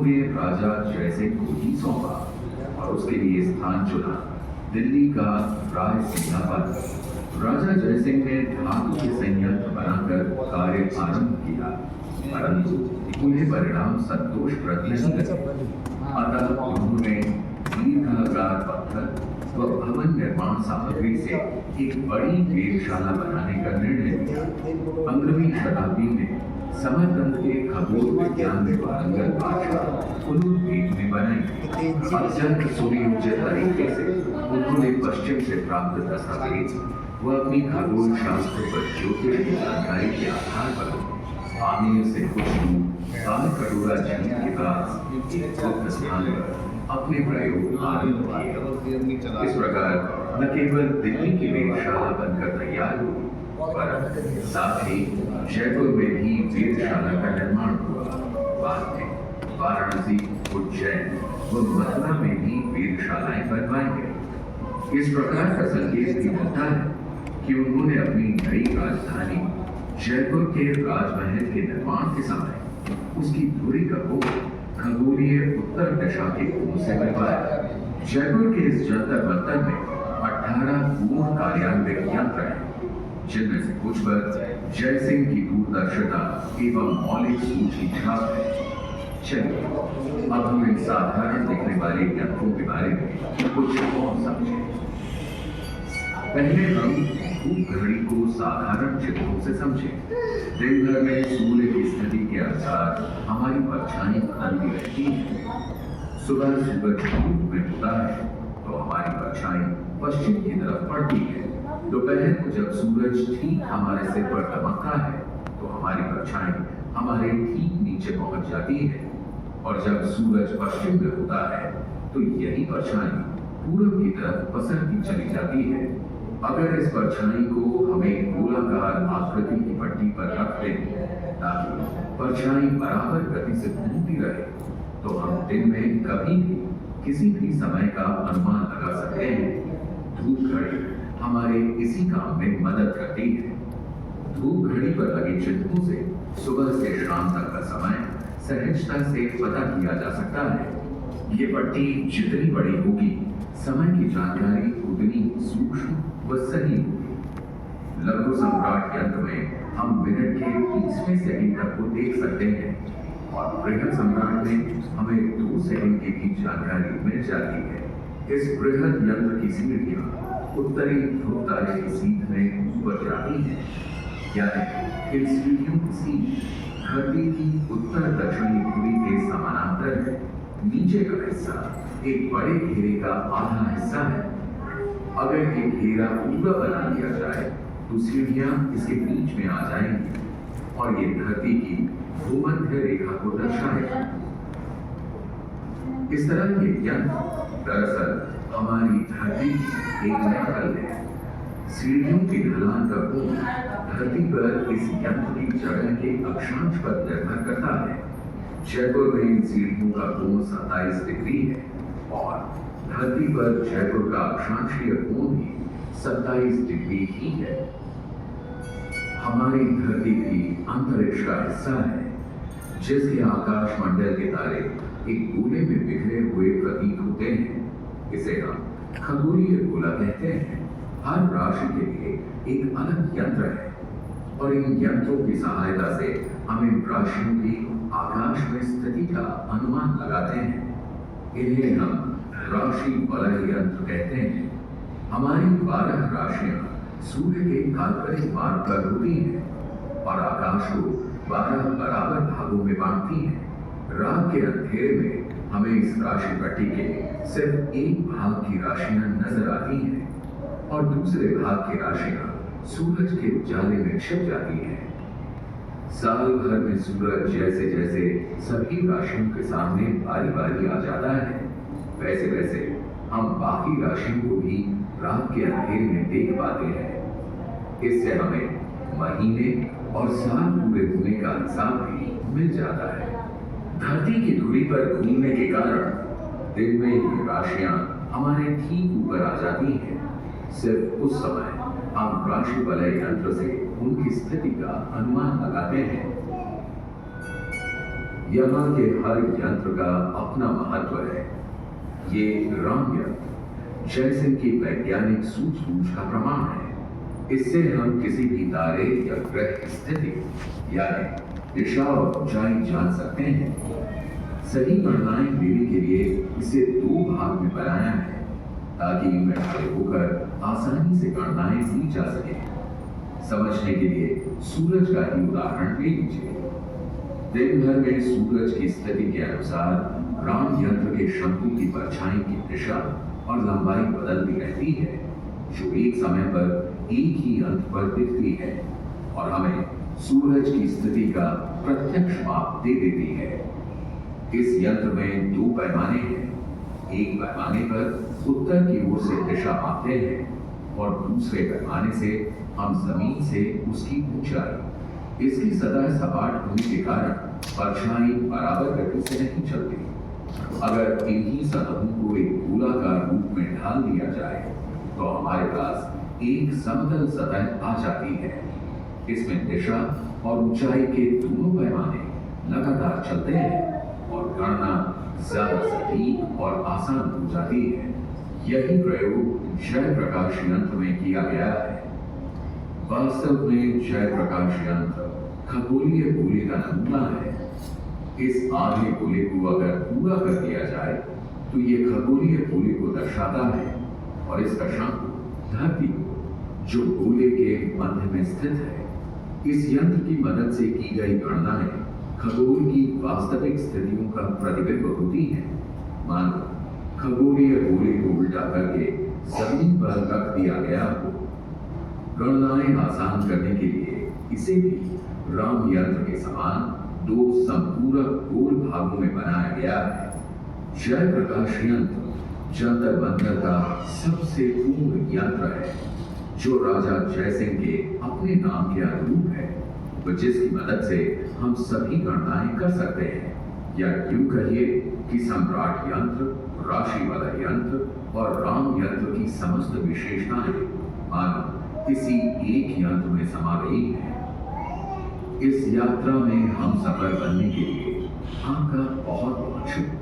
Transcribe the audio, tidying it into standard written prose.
उन्होंने राजा जयसिंह को ही सौंपा और उसके लिए स्थान चुना दिल्ली का राय सिंहासन। राजा जयसिंह ने धातु के संयंत्र बनाकर कार्य आरंभ किया, परंतु उन्हें परिणाम संतोषप्रद नहीं लगे। अतः उन्होंने दीर्घाकार पत्थर व भवन निर्माण सामग्री से एक बड़ी वेधशाला बनाने का निर्णय लिया। 15वीं शताब्दी में समरकंद के खगोल विज्ञान में पारंगत बादशाह उलूदीन ने बनाई। अत्यंत सुनियोजित तरीके से उन्होंने पश्चिम से प्राप्त दस्तावेज व अपनी खगोल शास्त्र व ज्योतिष की जानकारी के आधार पर आमेर से कुछ दूर कालकटोरा झील के पास एक गुप्त स्थान पर अपने प्रयोग आरंभ किए। इस प्रकार न केवल दिल्ली की वेधशाला बनकर तैयार हुई, पर साथ ही जयपुर में भी वेधशाला का निर्माण हुआ। बाद में वाराणसी, उज्जैन व मथुरा में भी वेधशालाएं बनवाई गई। इस प्रकार का संकेत भी मिलता है कि उन्होंने अपनी नई राजधानी जयपुर के राजमहल के निर्माण के समय उसकी धुरी का मुख खगोलीय उत्तर दिशा के कोण से बनवाया। जयपुर के इस जंतर मंतर में 18 पूर्ण कार्यान्वित यंत्र हैं, जिनमें से कुछ पर जयसिंह की दूरदर्शिता एवं मौलिक सूची छाप है। चलिए अब हम इन साधारण दिखने वाले यंत्रों के बारे में कुछ और समझें। पहले हम धूप घड़ी को साधारण चित्रों से समझें। दिन भर में सूर्य की स्थिति के अनुसार हमारी परछाई बदलती रहती है। सुबह सूरज धूप में होता है तो हमारी परछाई पश्चिम की तरफ पड़ती है। दोपहर को जब सूरज ठीक हमारे सिर पर चमकता है तो हमारी परछाई हमारे ठीक नीचे पहुंच जाती है, और जब सूरज पश्चिम में होता है तो यही परछाई पूरब की तरफ पसरती चली जाती है। अगर इस परछाई को हमें गोलाकार आकृति की पट्टी पर रख दें ताकि परछाई बराबर गति से घूमती रहे, तो हम दिन में कभी भी किसी भी समय का अनुमान लगा सकते हैं। धूप घड़ी हमारे इसी काम में मदद करती है। धूप घड़ी पर लगे चिन्हों से सुबह से शाम तक का समय सहजता से पता किया जा सकता है। ये पट्टी जितनी बड़ी होगी, समय की जानकारी उतनी सूक्ष्म व सही होगी। लघु सम्राट यंत्र में हम मिनट के 20वें सेकंड तक को देख सकते हैं, और बृहद सम्राट में हमें 2 सेकंड की भी जानकारी मिल जाती है। इस बृहद यंत्र की सीढ़ियां उत्तरी ध्रुव तारे की सीध में ऊपर जाती हैं, यानी इन सीढ़ियों की सीध धरती की उत्तर दक्षिणी धुरी के समानांतर है। नीचे का हिस्सा एक बड़े घेरे का आधा हिस्सा है। अगर ये घेरा पूरा बना दिया जाए तो सीढ़ियां इसके बीच में आ जाएंगी और ये धरती की भूमध्य रेखा को दर्शाएगा। इस तरह ये यंत्र दरअसल हमारी धरती की एक नकल है। सीढ़ियों की ढलान का कोण धरती पर इस यंत्र की जगह के अक्षांश पर निर्भर करता है। जयपुर में इन सीढ़ियों का कोण 27 डिग्री है, और धरती पर जयपुर का अक्षांशीय कोण भी 27 डिग्री ही है। हमारी धरती भी अंतरिक्ष का हिस्सा है, जिसके आकाश मंडल के तारे एक गोले में बिखरे हुए प्रतीत होते हैं। इसे हम खगोलीय गोला कहते हैं। हर राशि के लिए एक अलग यंत्र है, और इन यंत्रों की सहायता से हम इन राशियों की आकाश में स्थिति का अनुमान लगाते हैं। इन्हें हम राशि वलय यंत्र कहते हैं। हमारी 12 राशियां सूर्य के काल्पनिक मार्ग पर होती हैं और आकाश को 12 बराबर भागों में बांटती हैं। रात के अंधेरे में हमें इस राशि पट्टी के सिर्फ एक भाग की राशियां नजर आती हैं, और दूसरे भाग की राशियां सूरज के उजाले में छिप जाती हैं। साल भर में सूरज जैसे जैसे सभी राशियों के सामने बारी बारी आ जाता है, वैसे वैसे हम बाकी राशियों को भी रात के अंधेरे में देख पाते हैं। इससे हमें महीने और साल पूरे होने का हिसाब भी मिल जाता है। धरती की धुरी पर घूमने के कारण दिन में ये राशियां हमारे ठीक ऊपर आ जाती हैं। सिर्फ उस समय हम राशि वलय यंत्र से उनकी स्थिति का अनुमान लगाते हैं। यहाँ के हर यंत्र का अपना महत्व है। ये राम यंत्र जयसिंह की वैज्ञानिक सूझबूझ का प्रमाण है। इससे हम किसी भी तारे या ग्रह की स्थिति यानी दिशा और ऊंचाई जान सकते हैं। सही गणनाएं देने के लिए इसे 2 भाग में बनाया है ताकि इनमें खड़े होकर आसानी से गणनाएं की जा सके। समझने के लिए सूरज का ही उदाहरण ले लीजिए। दिन भर में सूरज की स्थिति के अनुसार राम यंत्र के शंकु की परछाई की दिशा और लंबाई बदलती रहती है, जो एक समय पर एक ही अंत पर दिखती है और हमें सूरज की स्थिति का प्रत्यक्ष माप दे देती है। इस यंत्र में 2 पैमाने हैं। एक पैमाने पर उत्तर की ओर से दिशा मापते हैं और दूसरे पैमाने से हम जमीन से उसकी ऊंचाई। इसकी सतह सपाट होने के कारण परछाई बराबर गति से नहीं चलती। अगर इन्हीं सतहों को एक गोलाकार रूप में ढाल दिया जाए तो हमारे पास एक समतल सतह आ जाती है। इसमें दिशा और ऊंचाई के दोनों पैमाने लगातार चलते हैं और गणना ज्यादा सटीक और आसान हो जाती है। यही प्रयोग जयप्रकाश यंत्र में किया गया है। वास्तव में जयप्रकाश यंत्र खगोलीय गोले का नमूना है। इस आधे गोले को अगर पूरा कर दिया जाए तो ये खगोलीय गोले को दर्शाता है और इसका शंकु धरती को, जो गोले के मध्य में स्थित है। इस यंत्र की मदद से की गई गणनाएं खगोल की वास्तविक स्थितियों का प्रतिबिंब होती है। मानो खगोलीय गोले को उल्टा करके जमीन पर रख दिया गया हो। गणनाएं आसान करने के लिए इसे भी राम यंत्र के समान 2 संपूरक गोल भागों में बनाया गया है। जयप्रकाश यंत्र जंतर मंतर का सबसे पूर्ण यंत्र है, जो राजा जयसिंह के अपने नाम के अनुरूप है, जिसकी मदद से हम सभी गणनाएं कर सकते हैं। या यूं कहिए कि सम्राट यंत्र, राशि वाला यंत्र और राम यंत्र की समस्त विशेषताएं मानो इसी एक यंत्र में समा गई है। इस यात्रा में हम सफल बनने के लिए आपका बहुत बहुत शुक्रिया।